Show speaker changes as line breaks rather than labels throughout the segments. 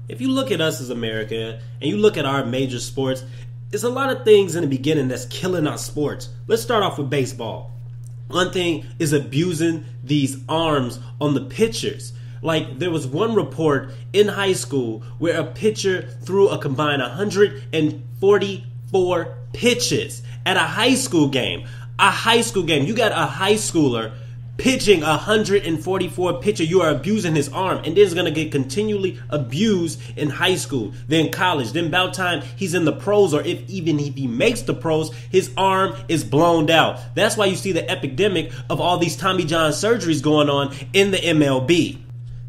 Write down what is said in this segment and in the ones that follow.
if you look at us as America and you look at our major sports, there's a lot of things in the beginning that's killing our sports. Let's start off with baseball. One thing is abusing these arms on the pitchers. Like, there was one report in high school where a pitcher threw a combined 144 pitches at a high school game. A high school game. You got a high schooler pitching 144 pitches. You are abusing his arm, and this is going to get continually abused in high school, then college, then about time he's in the pros, or even if he makes the pros, his arm is blown out. That's why you see the epidemic of all these Tommy John surgeries going on in the MLB.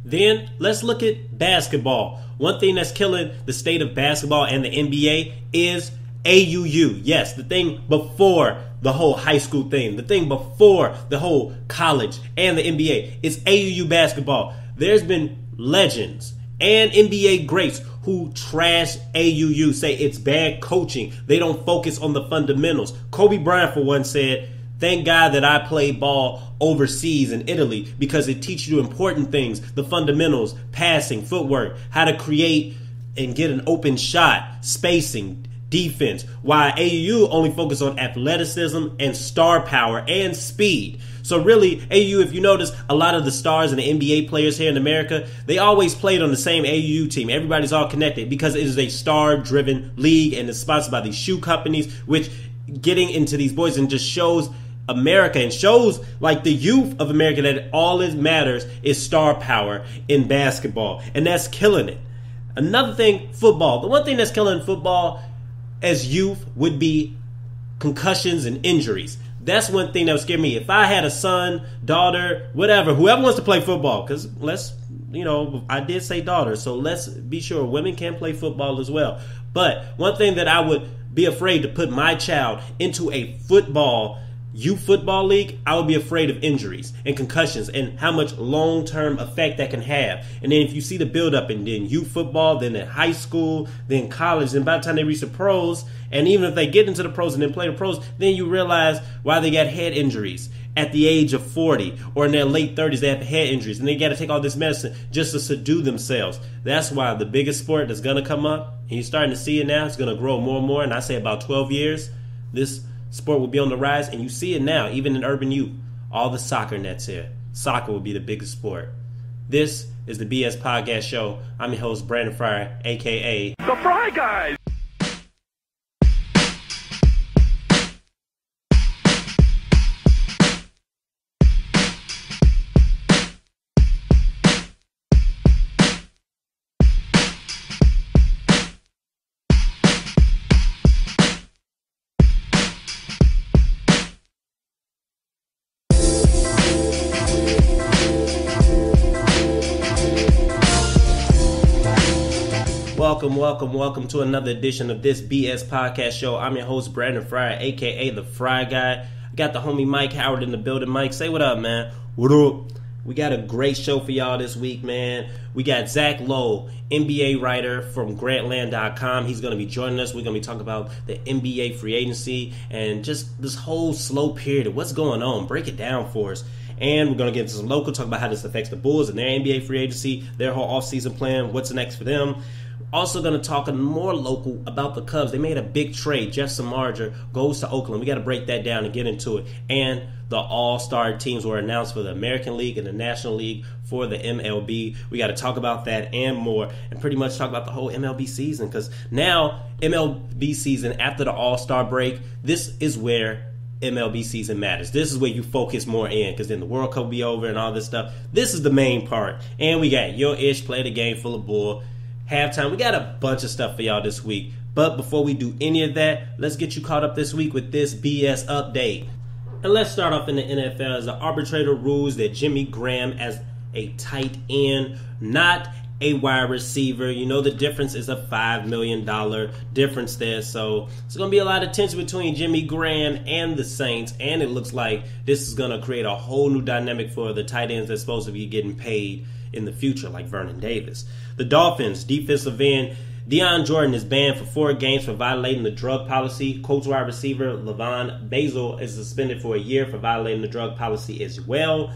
Then let's look at basketball. One thing that's killing the state of basketball and the NBA is AUU. Yes, the thing before the whole high school thing, the thing before the whole college and the NBA. It's AUU basketball. There's been legends and NBA greats who trash AUU, say it's bad coaching. They don't focus on the fundamentals. Kobe Bryant, for one, said, "Thank God that I played ball overseas in Italy because it teaches you important things, the fundamentals, passing, footwork, how to create and get an open shot, spacing, defense." While AAU only focus on athleticism and star power and speed. So really, AAU, if you notice, a lot of the stars and the NBA players here in America, they always played on the same AAU team. Everybody's all connected because it is a star-driven league and it's sponsored by these shoe companies, which getting into these boys and just shows America and shows like the youth of America that all that matters is star power in basketball, and that's killing it. Another thing, football. The one thing that's killing football as youth would be concussions and injuries. That's one thing that would scare me. If I had a son, daughter, whatever, whoever wants to play football, because I did say daughter, so let's be sure women can play football as well. But one thing that I would be afraid to put my child into a youth football league, I would be afraid of injuries and concussions and how much long-term effect that can have. And then if you see the build-up and then youth football, then in high school, then college, and by the time they reach the pros, and even if they get into the pros and then play the pros, then you realize why they got head injuries at the age of 40 or in their late 30s. They have head injuries and they got to take all this medicine just to subdue themselves. That's why the biggest sport that's going to come up, and you're starting to see it now, it's going to grow more and more, and I say about 12 years, this sport will be on the rise, and you see it now, even in urban youth. All the soccer nets here. Soccer will be the biggest sport. This is the BS Podcast Show. I'm your host, Brandon Fryer, a.k.a.
The Fry Guys.
Welcome to another edition of this BS Podcast Show. I'm your host, Brandon Fryer, a.k.a. The Fry Guy. I got the homie Mike Howard in the building. Mike, say what up, man.
What up?
We got a great show for y'all this week, man. We got Zach Lowe, NBA writer from Grantland.com. He's going to be joining us. We're going to be talking about the NBA free agency and just this whole slow period of what's going on. Break it down for us. And we're going to get into some local, talk about how this affects the Bulls and their NBA free agency, their whole offseason plan, what's next for them. Also going to talk more local about the Cubs. They made a big trade. Jeff Samardzija goes to Oakland. We got to break that down and get into it. And the all-star teams were announced for the American League and the National League for the MLB. We got to talk about that and more, and pretty much talk about the whole MLB season, because now MLB season after the all-star break, this is where MLB season matters. This is where you focus more in, because then the World Cup will be over and all this stuff. This is the main part. And we got Your Ish Play the Game Full of Bull. Halftime. We got a bunch of stuff for y'all this week. But before we do any of that, let's get you caught up this week with this BS update. And let's start off in the NFL as the arbitrator rules that Jimmy Graham as a tight end, not a wide receiver. You know the difference is a $5 million difference there. So it's going to be a lot of tension between Jimmy Graham and the Saints. And it looks like this is going to create a whole new dynamic for the tight ends that's supposed to be getting paid in the future, like Vernon Davis. The Dolphins defensive end Deion Jordan is banned for 4 games for violating the drug policy. Colts wide receiver Levon Basil is suspended for a year for violating the drug policy as well.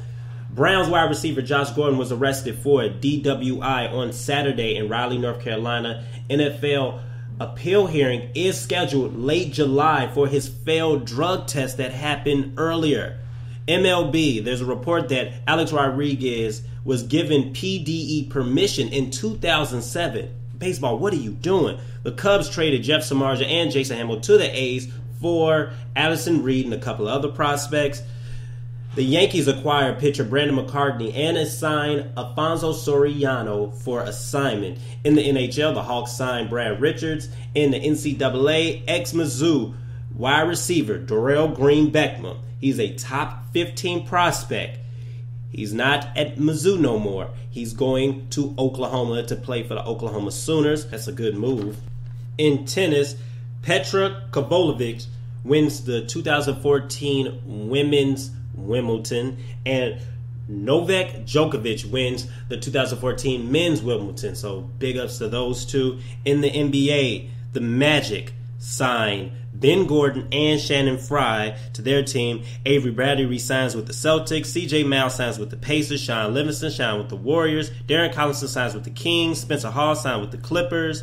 Browns wide receiver Josh Gordon was arrested for a DWI on Saturday in Raleigh, North Carolina. NFL appeal hearing is scheduled late July for his failed drug test that happened earlier. MLB, there's a report that Alex Rodriguez was given PDE permission in 2007. Baseball, what are you doing? The Cubs traded Jeff Samardzija and Jason Hamill to the A's for Addison Reed and a couple of other prospects. The Yankees acquired pitcher Brandon McCartney and assigned Alfonso Soriano for assignment. In the NHL, the Hawks signed Brad Richards. In the NCAA, ex-Mizzou wide receiver Darrell Green Beckman. He's a top 15 prospect. He's not at Mizzou no more. He's going to Oklahoma to play for the Oklahoma Sooners. That's a good move. In tennis, Petra Kvitova wins the 2014 Women's Wimbledon, and Novak Djokovic wins the 2014 Men's Wimbledon. So big ups to those two. In the NBA, the Magic signed Ben Gordon and Shannon Fry to their team. Avery Bradley re-signs with the Celtics. CJ Miles signs with the Pacers. Sean Livingston signs with the Warriors. Darren Collison signs with the Kings. Spencer Hall signed with the Clippers.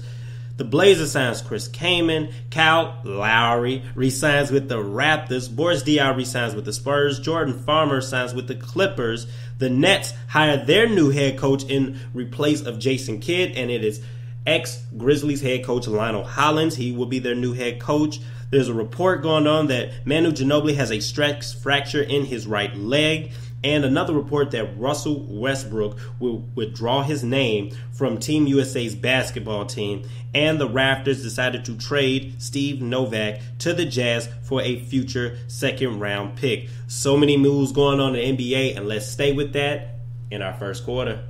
The Blazers signs Chris Kaman. Kyle Lowry re-signs with the Raptors. Boris Diaw re-signs with the Spurs. Jordan Farmer signs with the Clippers. The Nets hire their new head coach in replace of Jason Kidd, and it is ex-Grizzlies head coach Lionel Hollins. He will be their new head coach. There's a report going on that Manu Ginobili has a stress fracture in his right leg. And another report that Russell Westbrook will withdraw his name from Team USA's basketball team. And the Raptors decided to trade Steve Novak to the Jazz for a future second-round pick. So many moves going on in the NBA, and let's stay with that in our first quarter.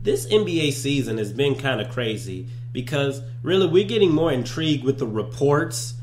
This NBA season has been kind of crazy because really we're getting more intrigued with the reports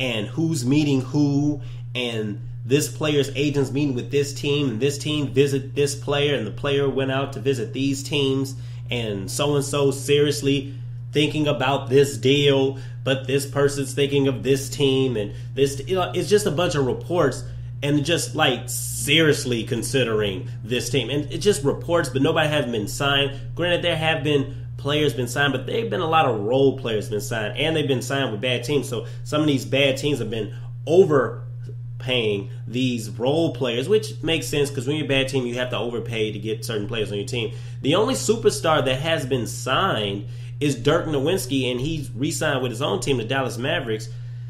and who's meeting who, and this player's agents meeting with this team, and this team visit this player, and the player went out to visit these teams, and so seriously thinking about this deal, but this person's thinking of this team, and this, it's just a bunch of reports, and just like seriously considering this team. And it's just reports, but nobody has been signed. Granted, there have been players been signed, but there have been a lot of role players been signed, and they've been signed with bad teams. So some of these bad teams have been overpaying these role players, which makes sense because when you're a bad team, you have to overpay to get certain players on your team. The only superstar that has been signed is Dirk Nowitzki, and he's re-signed with his own team, the Dallas Mavericks.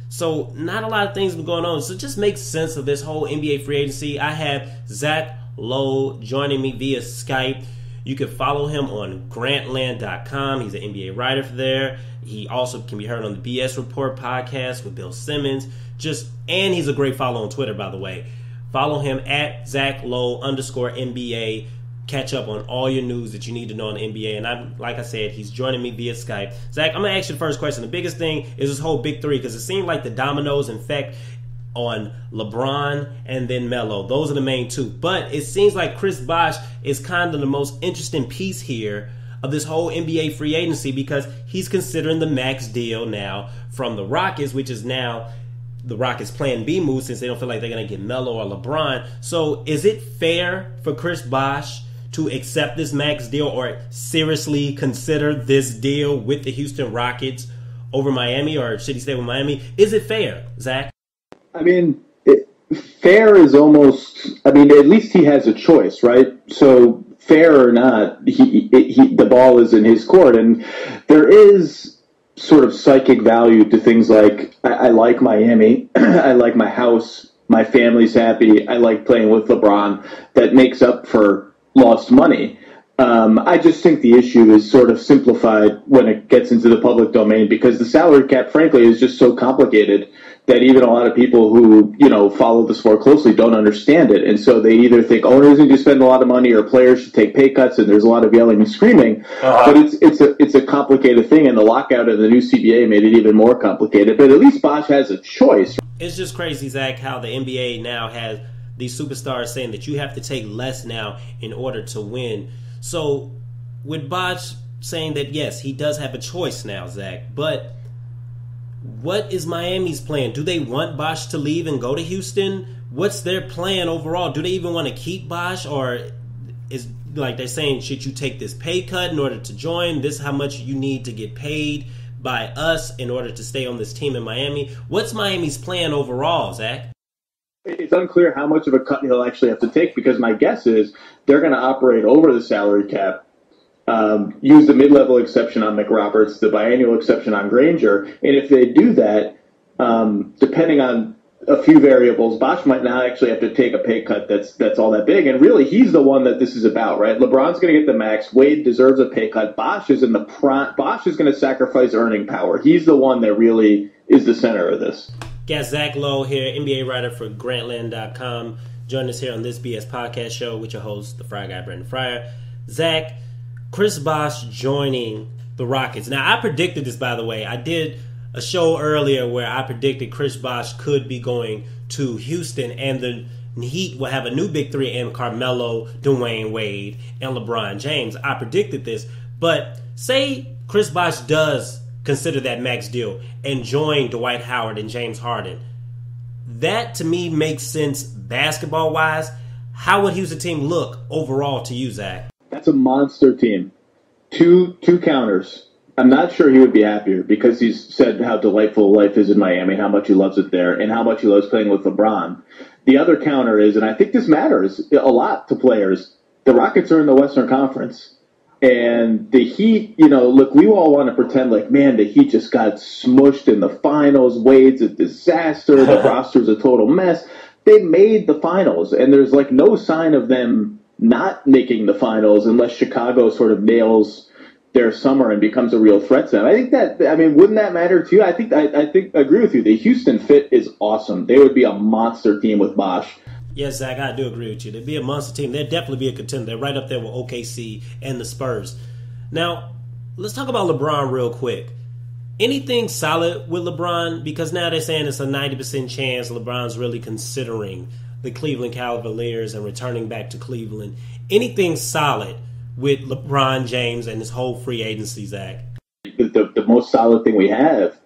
So not a lot of things have been going on. So it just makes sense of this whole NBA free agency. I have Zach Lowe joining me via Skype. You can follow him on Grantland.com. He's an NBA writer for there. He also can be heard on the BS Report podcast with Bill Simmons. And he's a great follow on Twitter, by the way. Follow him at ZachLowe_NBA. Catch up on all your news that you need to know in the NBA. And like I said, he's joining me via Skype. Zach, I'm going to ask you the first question. The biggest thing is this whole big three, because it seemed like the dominoes, in fact, on LeBron and then Melo. Those are the main two. But it seems like Chris Bosh is kind of the most interesting piece here of this whole NBA free agency, because he's considering the max deal now from the Rockets, which is now the Rockets' plan B move since they don't feel like they're going to get Melo or LeBron. So is it fair for Chris Bosh to accept this max deal or seriously consider this deal with the Houston Rockets over Miami, or should he stay with Miami? Is it fair, Zach?
I mean, fair is almost, at least he has a choice, right? So fair or not, the ball is in his court. And there is sort of psychic value to things like, I like Miami, I like my house, my family's happy, I like playing with LeBron, that makes up for lost money. I just think the issue is sort of simplified when it gets into the public domain, because the salary cap, frankly, is just so complicated that even a lot of people who, follow the sport closely don't understand it. And so they either think owners need to spend a lot of money or players should take pay cuts, and there's a lot of yelling and screaming. But it's a complicated thing, and the lockout of the new CBA made it even more complicated. But at least Bosh has a choice.
It's just crazy, Zach, how the NBA now has these superstars saying that you have to take less now in order to win. So with Bosh saying that, yes, he does have a choice now, Zach, but what is Miami's plan? Do they want Bosh to leave and go to Houston? what's their plan overall? Do they even want to keep Bosh, or is like they're saying, should you take this pay cut in order to join? This is how much you need to get paid by us in order to stay on this team in Miami. What's Miami's plan overall, Zach?
It's unclear how much of a cut he'll actually have to take, because my guess is they're going to operate over the salary cap, use the mid-level exception on McRoberts, the biannual exception on Granger, and if they do that, depending on a few variables, Bosh might not actually have to take a pay cut that's all that big. And really, he's the one that this is about, right? LeBron's going to get the max. Wade deserves a pay cut. Bosh is in the prime. Bosh is going to sacrifice earning power. He's the one that really is the center of this.
Got Zach Lowe here, NBA writer for Grantland.com. Join us here on this BS podcast show with your host, the Fry Guy, Brandon Fryer. Zach, Chris Bosh joining the Rockets. Now, I predicted this, by the way. I did a show earlier where I predicted Chris Bosh could be going to Houston, and the Heat will have a new big three in Carmelo, Dwayne Wade, and LeBron James. I predicted this, but say Chris Bosh does consider that max deal and join Dwight Howard and James Harden. That, to me, makes sense basketball-wise. How would Houston team look overall to you, Zach?
That's a monster team. Two counters. I'm not sure he would be happier, because he's said how delightful life is in Miami, how much he loves it there, and how much he loves playing with LeBron. The other counter is, and I think this matters a lot to players, the Rockets are in the Western Conference. And the Heat, look, we all want to pretend like, man, the Heat just got smushed in the finals. Wade's a disaster. The roster's a total mess. They made the finals, and there's like no sign of them not making the finals unless Chicago sort of nails their summer and becomes a real threat to them. I think wouldn't that matter to you? I agree with you. The Houston fit is awesome. They would be a monster team with Bosh.
Yes, Zach, I do agree with you. They'd be a monster team. They'd definitely be a contender. They're right up there with OKC and the Spurs. Now, let's talk about LeBron real quick. Anything solid with LeBron? Because now they're saying it's a 90% chance LeBron's really considering the Cleveland Cavaliers and returning back to Cleveland. Anything solid with LeBron James and his whole free agency, Zach?
The most solid thing we have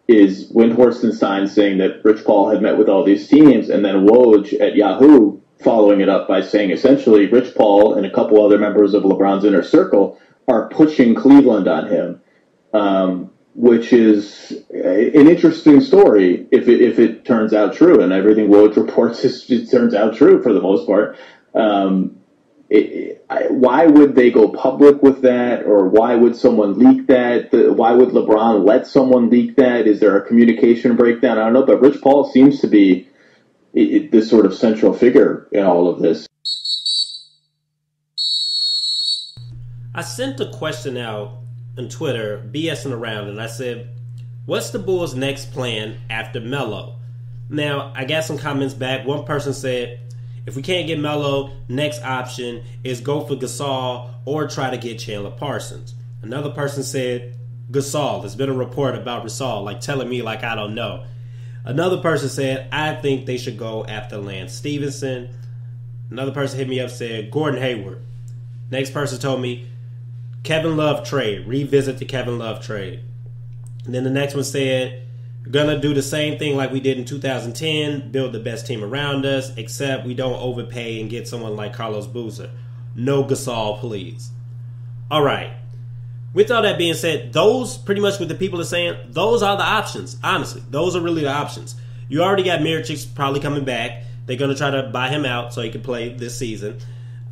is Windhorst and Stein saying that Rich Paul had met with all these teams, and then Woj at Yahoo following it up by saying essentially Rich Paul and a couple other members of LeBron's inner circle are pushing Cleveland on him, which is an interesting story if it turns out true, and everything Woj reports it turns out true for the most part. Why would they go public with that, or why would someone leak that? Why would LeBron let someone leak that? Is there a communication breakdown? I don't know, but Rich Paul seems to be this sort of central figure in all of this.
I sent a question out on Twitter, BSing around, and I said, what's the Bulls' next plan after Melo? Now, I got some comments back. One person said, if we can't get Melo, next option is go for Gasol or try to get Chandler Parsons. Another person said Gasol. There's been a report about Gasol, like telling me like I don't know. Another person said, I think they should go after Lance Stevenson. Another person hit me up, said Gordon Hayward. Next person told me Kevin Love trade. Revisit the Kevin Love trade. And then the next one said, we're going to do the same thing like we did in 2010, build the best team around us, except we don't overpay and get someone like Carlos Boozer. No Gasol, please. All right. With all that being said, those pretty much what the people are saying, those are the options. Honestly, those are really the options. You already got Mirotic probably coming back. They're going to try to buy him out so he can play this season.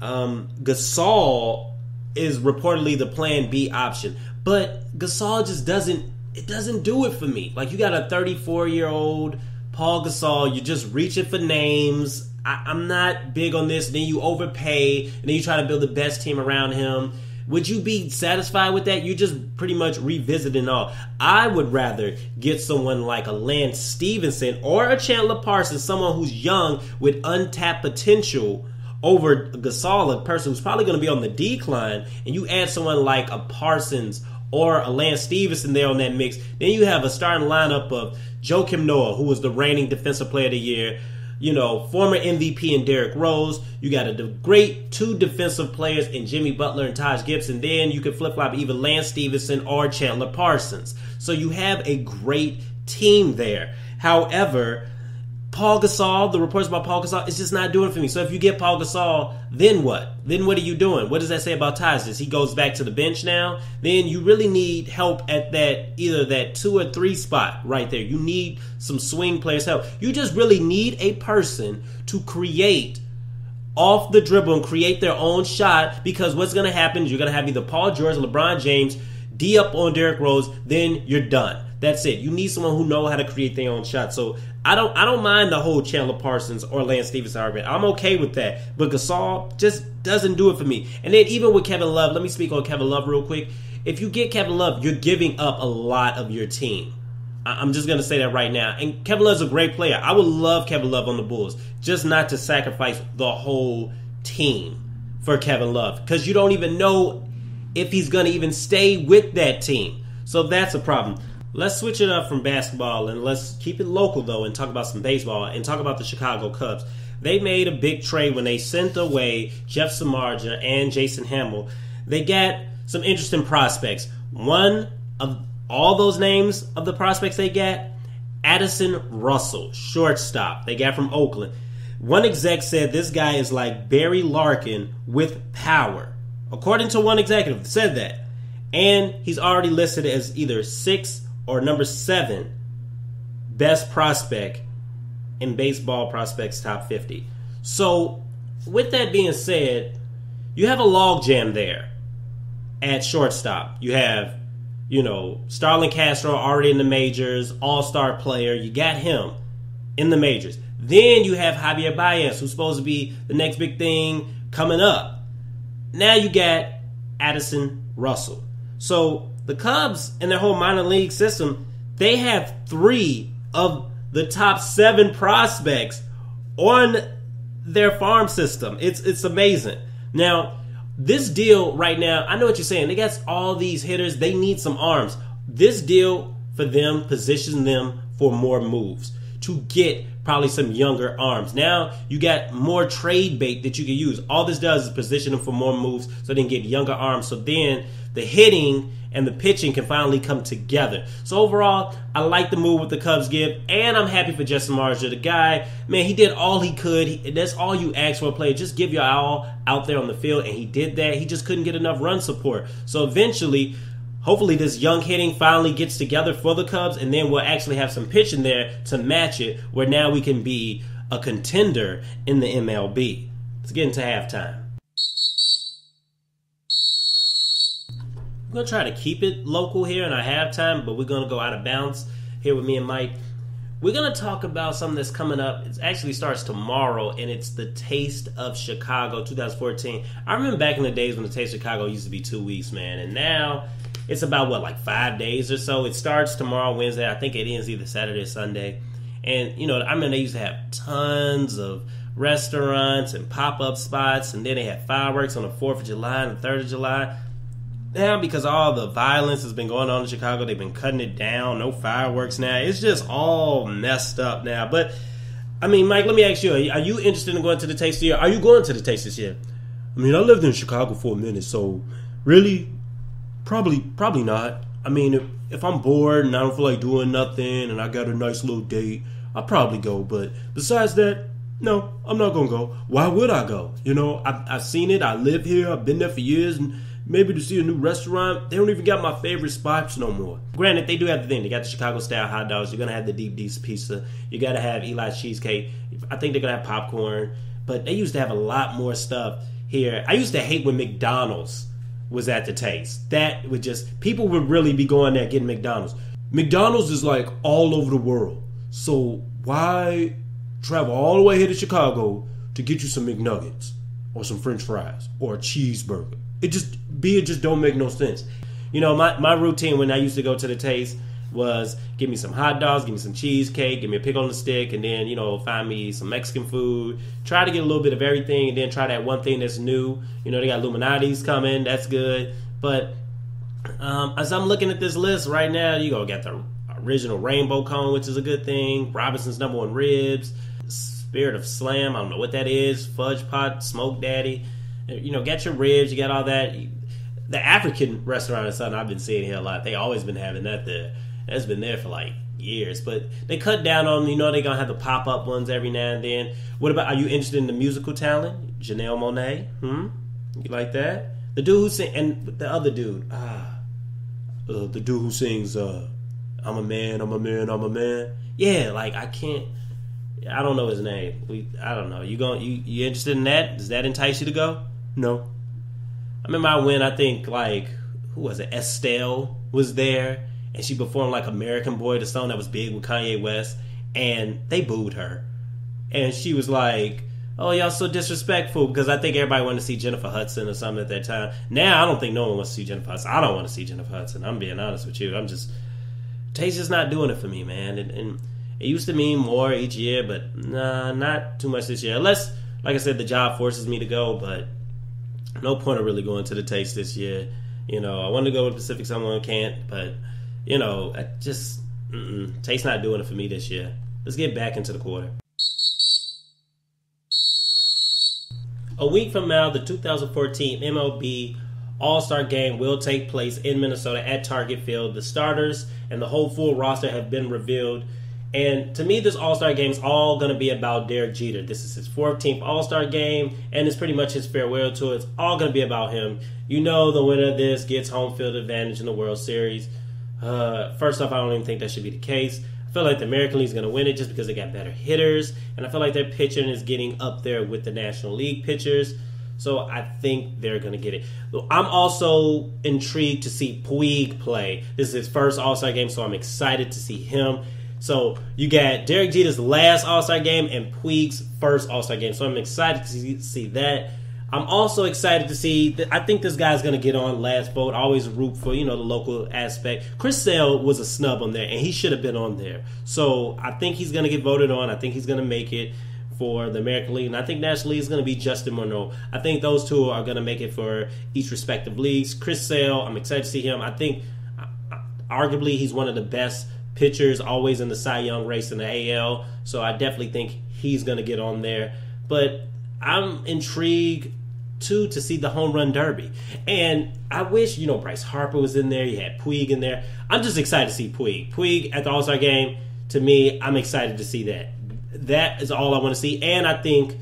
Gasol is reportedly the plan B option. But Gasol just doesn't do it for me. Like, you got a 34-year-old Paul Gasol. You're just reaching for names. I'm not big on this. Then you overpay, and then you try to build the best team around him. Would you be satisfied with that? You're just pretty much revisiting all. I would rather get someone like a Lance Stevenson or a Chandler Parsons, someone who's young with untapped potential, over Gasol, a person who's probably going to be on the decline, and you add someone like a Parsons or a Lance Stevenson there on that mix, then you have a starting lineup of Joakim Noah, who was the reigning Defensive Player of the Year, former MVP in Derrick Rose. You got a great two defensive players in Jimmy Butler and Taj Gibson. Then you can flip-flop either Lance Stevenson or Chandler Parsons. So you have a great team there. However, Paul Gasol, the reports about Paul Gasol, it's just not doing it for me. So if you get Paul Gasol, then what? Then what are you doing? What does that say about Tyus? He goes back to the bench now? Then you really need help at that, either that 2 or 3 spot right there. You need some swing players help. You just really need a person to create off the dribble and create their own shot, because what's going to happen is you're going to have either Paul George or LeBron James D up on Derrick Rose, then you're done. That's it. You need someone who knows how to create their own shot. So I don't mind the whole Chandler Parsons or Lance Stevenson argument. I'm okay with that. But Gasol just doesn't do it for me. And then even with Kevin Love, let me speak on Kevin Love real quick. If you get Kevin Love, you're giving up a lot of your team. I'm just going to say that right now. And Kevin Love's a great player. I would love Kevin Love on the Bulls, just not to sacrifice the whole team for Kevin Love, because you don't even know if he's going to even stay with that team. So that's a problem. Let's switch it up from basketball, and let's keep it local, though, and talk about some baseball and talk about the Chicago Cubs. They made a big trade when they sent away Jeff Samardzija and Jason Hamill. They got some interesting prospects. One of all those names of the prospects they got, Addison Russell, shortstop. They got from Oakland. One exec said this guy is like Barry Larkin with power. According to one executive, said that. And he's already listed as either 6 or number 7 best prospect in Baseball Prospects Top 50. So, with that being said, you have a logjam there at shortstop. You have, Starlin Castro already in the majors, all-star player. You got him in the majors. Then you have Javier Baez, who's supposed to be the next big thing coming up. Now you got Addison Russell. So the Cubs and their whole minor league system, they have 3 of the top 7 prospects on their farm system. It's amazing. Now, this deal right now, I know what you're saying. They got all these hitters. They need some arms. This deal for them positions them for more moves to get probably some younger arms. Now you got more trade bait that you can use. All this does is position them for more moves so they can get younger arms. So then the hitting and the pitching can finally come together. So overall, I like the move with the Cubs give, and I'm happy for Justin Marshall. The guy, man, he did all he could. That's all you ask for a player. Just give your all out there on the field, and he did that. He just couldn't get enough run support. So eventually, hopefully this young hitting finally gets together for the Cubs, and then we'll actually have some pitching there to match it, where now we can be a contender in the MLB. Let's get into halftime. We're going to try to keep it local here in our halftime, but we're going to go out of bounds here with me and Mike. We're going to talk about something that's coming up. It actually starts tomorrow, and it's the Taste of Chicago 2014. I remember back in the days when the Taste of Chicago used to be 2 weeks, man, and now it's about, 5 days or so. It starts tomorrow, Wednesday. I think it ends either Saturday or Sunday. And, I remember they used to have tons of restaurants and pop-up spots, and then they had fireworks on the 4th of July and the 3rd of July. Now, because all the violence has been going on in Chicago, they've been cutting it down. No fireworks now. It's just all messed up now. But, Mike, let me ask you, are you interested in going to the Taste this year? Are you going to the Taste this year? I lived in Chicago for a minute, so really, probably not. If I'm bored and I don't feel like doing nothing and I got a nice little date, I'll probably go. But besides that, no, I'm not going to go. Why would I go? I've seen it. I live here. I've been there for years, and maybe to see a new restaurant. They don't even got my favorite spots no more. Granted, they do have the thing. They got the Chicago-style hot dogs. You're going to have the deep dish pizza. You got to have Eli's cheesecake. I think they're going to have popcorn. But they used to have a lot more stuff here. I used to hate when McDonald's was at the Taste. That would just, people would really be going there getting McDonald's. McDonald's is like all over the world. So why travel all the way here to Chicago to get you some McNuggets or some French fries or a cheeseburger? It just don't make no sense. My routine when I used to go to the Taste was give me some hot dogs, give me some cheesecake, give me a pickle on the stick, and then, find me some Mexican food. Try to get a little bit of everything, and then try that one thing that's new. They got Illuminati's coming. That's good. But as I'm looking at this list right now, you got the original rainbow cone, which is a good thing. Robinson's #1 ribs. Spirit of Slam, I don't know what that is. Fudge Pot, Smoke Daddy. Get your ribs, you got all that. The African restaurant is something I've been seeing here a lot. They always been having that there. That's been there for years. But they cut down on, they're going to have the pop-up ones every now and then. What about, are you interested in the musical talent? Janelle Monáe? You like that? The dude who sings, and the other dude, the dude who sings, I'm a man, I'm a man, I'm a man. Yeah, like, I don't know his name. I don't know. You interested in that? Does that entice you to go? No. I remember I went, I think, like, who was it? Estelle was there, and she performed, like, American Boy, the song that was big with Kanye West, and they booed her. And she was like, oh, y'all so disrespectful, because I think everybody wanted to see Jennifer Hudson or something at that time. Now, I don't think no one wants to see Jennifer Hudson. I don't want to see Jennifer Hudson. I'm being honest with you. Tate's just not doing it for me, man. And it used to mean more each year, but nah, not too much this year. Unless, like I said, the job forces me to go, but no point of really going to the Taste this year. I wanted to go to Pacific, someone can't, but, I just, Taste not doing it for me this year. Let's get back into the quarter. A week from now, the 2014 MLB All-Star Game will take place in Minnesota at Target Field. The starters and the whole full roster have been revealed. And to me, this All-Star Game is all going to be about Derek Jeter. This is his 14th All-Star Game, and it's pretty much his farewell tour. It's all going to be about him. The winner of this gets home field advantage in the World Series. First off, I don't even think that should be the case. I feel like the American League is going to win it just because they got better hitters, and I feel like their pitching is getting up there with the National League pitchers. So I think they're going to get it. I'm also intrigued to see Puig play. This is his first All-Star Game, so I'm excited to see him. So you got Derek Jeter's last All-Star Game and Puig's first All-Star Game. So I'm excited to see that. I'm also excited to see, I think this guy's going to get on last vote. I always root for, the local aspect. Chris Sale was a snub on there, and he should have been on there. So I think he's going to get voted on. I think he's going to make it for the American League. And I think National League is going to be Justin Monroe. I think those two are going to make it for each respective leagues. Chris Sale, I'm excited to see him. I think arguably he's one of the best pitchers always in the Cy Young race in the AL. So I definitely think he's going to get on there. But I'm intrigued too to see the home run derby. And I wish, Bryce Harper was in there. You had Puig in there. I'm just excited to see Puig. Puig at the All-Star Game, to me, I'm excited to see that. That is all I want to see. And I think,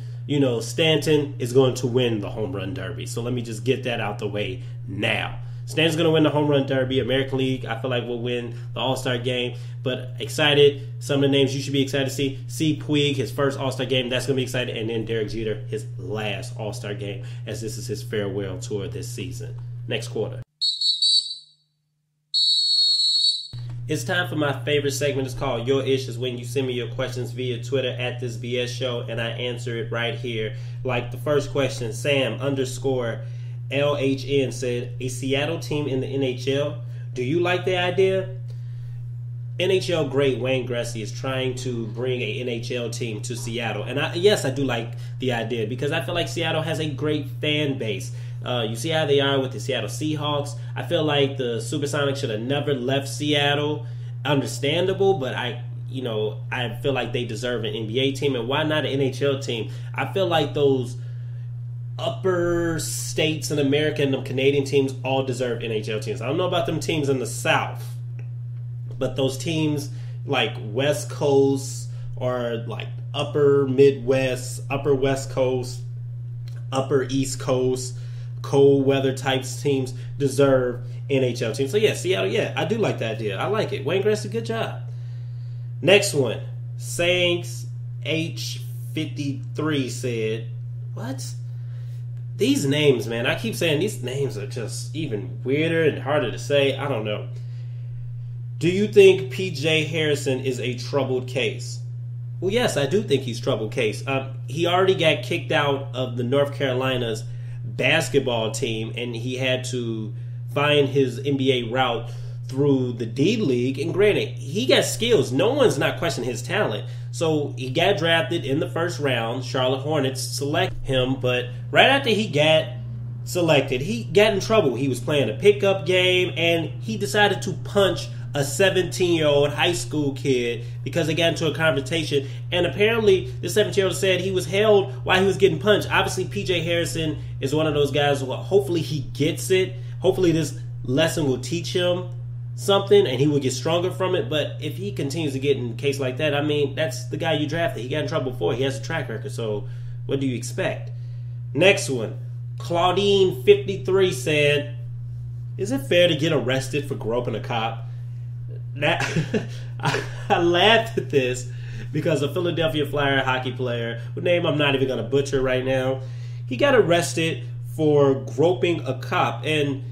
Stanton is going to win the home run derby. So let me just get that out the way now. Stanton's going to win the home run derby. American League, I feel like, will win the All-Star Game. But excited. Some of the names you should be excited to see. See Puig, his first All-Star Game. That's going to be exciting. And then Derek Jeter, his last All-Star Game, as this is his farewell tour this season. Next quarter. It's time for my favorite segment. It's called Your Ish. Is when you send me your questions via Twitter at This BS Show, and I answer it right here. Like the first question, Sam_LHN said, a Seattle team in the NHL. Do you like the idea? NHL great Wayne Gretzky is trying to bring a NHL team to Seattle. And yes, I do like the idea because I feel like Seattle has a great fan base. You see how they are with the Seattle Seahawks. I feel like the Supersonics should have never left Seattle. Understandable, but I feel like they deserve an NBA team. And why not an NHL team? I feel like those upper states in America and the Canadian teams all deserve NHL teams. I don't know about them teams in the South, but those teams like West Coast or like upper Midwest, upper West Coast, upper East Coast, cold weather types teams deserve NHL teams. So yeah, Seattle, yeah, I do like that idea. I like it. Wayne Gretzky, good job. Next one, Sanks H53 said, what? These names, man, I keep saying these names are just even weirder and harder to say. I don't know. Do you think P.J. Harrison is a troubled case? Well, yes, I do think he's troubled case. He already got kicked out of the North Carolina's basketball team, and he had to find his NBA route through the D League. And granted, he got skills. No one's not questioning his talent. So he got drafted in the first round. Charlotte Hornets select him, but right after he got selected, he got in trouble. He was playing a pickup game, and he decided to punch a 17-year-old high school kid because they got into a confrontation. And apparently, the 17-year-old said he was held while he was getting punched. Obviously, P.J. Harrison is one of those guys who hopefully he gets it. Hopefully this lesson will teach him something and he will get stronger from it. But if he continues to get in a case like that, I mean, that's the guy you drafted. He got in trouble before. He has a track record. So what do you expect? Next one. Claudine53 said, is it fair to get arrested for groping a cop? That I laughed at this because a Philadelphia Flyer hockey player, whose name I'm not even going to butcher right now, he got arrested for groping a cop. And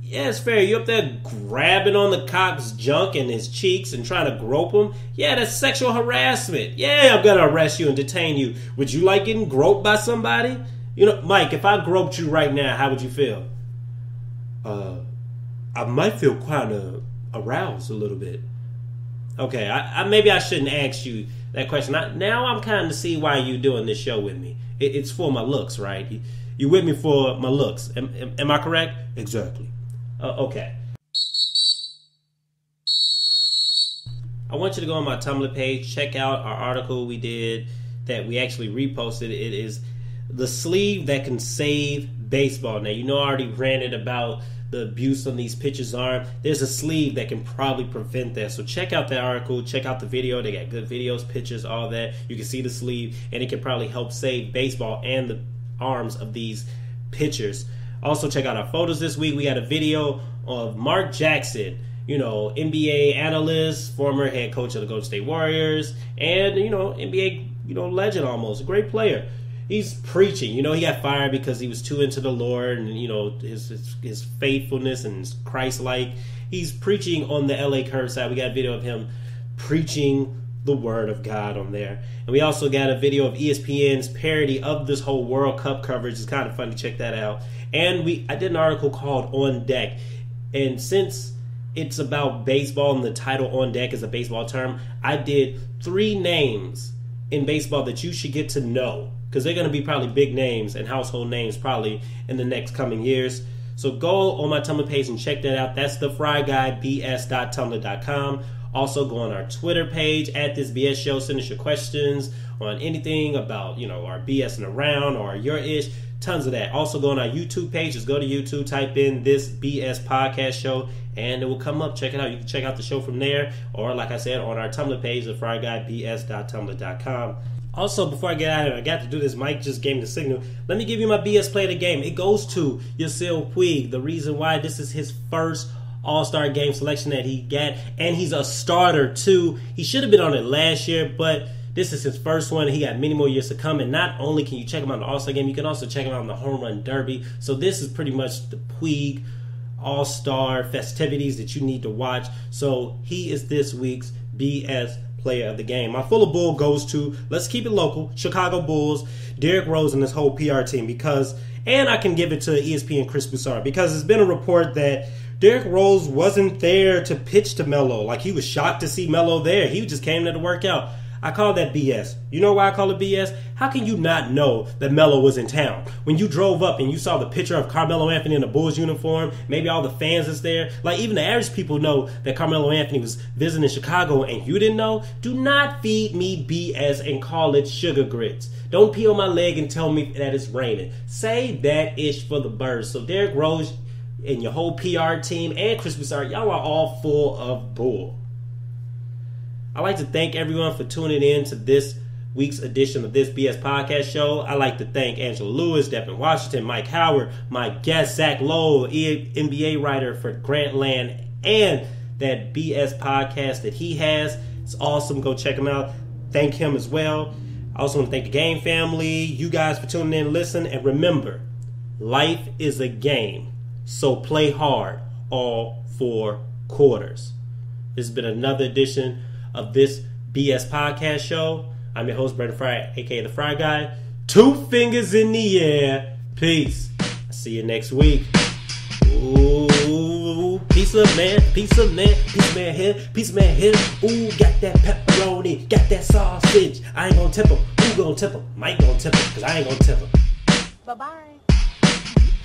yeah, it's fair. You're up there grabbing on the cop's junk and his cheeks and trying to grope him. Yeah, that's sexual harassment. Yeah, I'm going to arrest you and detain you. Would you like getting groped by somebody? You know, Mike, if I groped you right now, how would you feel? I might feel kind of aroused a little bit. Okay, maybe I shouldn't ask you that question. Now I'm kind of see why you're doing this show with me. It's for my looks, right? You with me for my looks. Am I correct? Exactly. Okay. I want you to go on my Tumblr page, check out our article we did that we actually reposted. It is the sleeve that can save baseball. Now, you know I already ranted about the abuse on these pitchers' arm. There's a sleeve that can probably prevent that. So check out that article, check out the video. They got good videos, pictures, all that. You can see the sleeve, and it can probably help save baseball and the arms of these pitchers. Also, check out our photos this week. We got a video of Mark Jackson, you know, NBA analyst, former head coach of the Golden State Warriors, and, you know, NBA, you know, legend almost, a great player. He's preaching. You know, he got fired because he was too into the Lord and, you know, his faithfulness and his Christ-like. He's preaching on the LA Curbside. We got a video of him preaching the word of God on there. And we also got a video of ESPN's parody of this whole World Cup coverage. It's kind of fun to check that out. And I did an article called On Deck. And since it's about baseball and the title On Deck is a baseball term, I did 3 names in baseball that you should get to know, because they're going to be probably big names and household names probably in the next coming years. So go on my Tumblr page and check that out. That's thefryguyBS.tumblr.com. Also go on our Twitter page at This BS Show. Send us your questions on anything about, you know, our BSing around or your ish. Tons of that. Also go on our YouTube page. Just go to YouTube, type in This BS Podcast Show, and it will come up. Check it out. You can check out the show from there, or like I said, on our Tumblr page, thefryguyBS.tumblr.com. Also, before I get out of here, I got to do this. Mike just gave me the signal. Let me give you my BS play of the game. It goes to Yasiel Puig. The reason why this is his first All-Star game selection that he got, and he's a starter too. He should have been on it last year, but this is his first one. He got many more years to come, and not only can you check him out in the All-Star game, you can also check him out in the Home Run Derby. So this is pretty much the Puig All-Star festivities that you need to watch. So he is this week's BS player of the game. My full of bull goes to, let's keep it local, Chicago Bulls, Derrick Rose and this whole PR team, and I can give it to ESPN Chris Broussard, because it's been a report that Derrick Rose wasn't there to pitch to Melo. Like, he was shocked to see Melo there. He just came there to work out. I call that BS. You know why I call it BS? How can you not know that Melo was in town? When you drove up and you saw the picture of Carmelo Anthony in a Bulls uniform, maybe all the fans is there. Like, even the average people know that Carmelo Anthony was visiting Chicago and you didn't know. Do not feed me BS and call it sugar grits. Don't pee on my leg and tell me that it's raining. Say that ish for the birds. So Derrick Rose and your whole PR team and Chris Broussard, y'all are all full of bull. I'd like to thank everyone for tuning in to this week's edition of This BS Podcast Show. I'd like to thank Angela Lewis, Devin Washington, Mike Howard, my guest Zach Lowe, NBA writer for Grantland, and that BS podcast that he has. It's awesome. Go check him out. Thank him as well. I also want to thank the Game family, you guys for tuning in and listen. And remember, life is a game, so play hard all 4 quarters. This has been another edition of This BS Podcast Show. I'm your host, Brandon Fry, aka The Fry Guy. 2 fingers in the air. Peace. I'll see you next week. Ooh, pizza man, pizza man, pizza man here, pizza man here. Ooh, got that pepperoni, got that sausage. I ain't gonna tip him. Who gonna tip him? Mike gonna tip him, cause I ain't gonna tip him.
Bye-bye.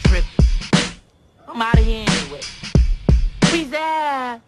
Trip. I'm out of here anyway. Peace out.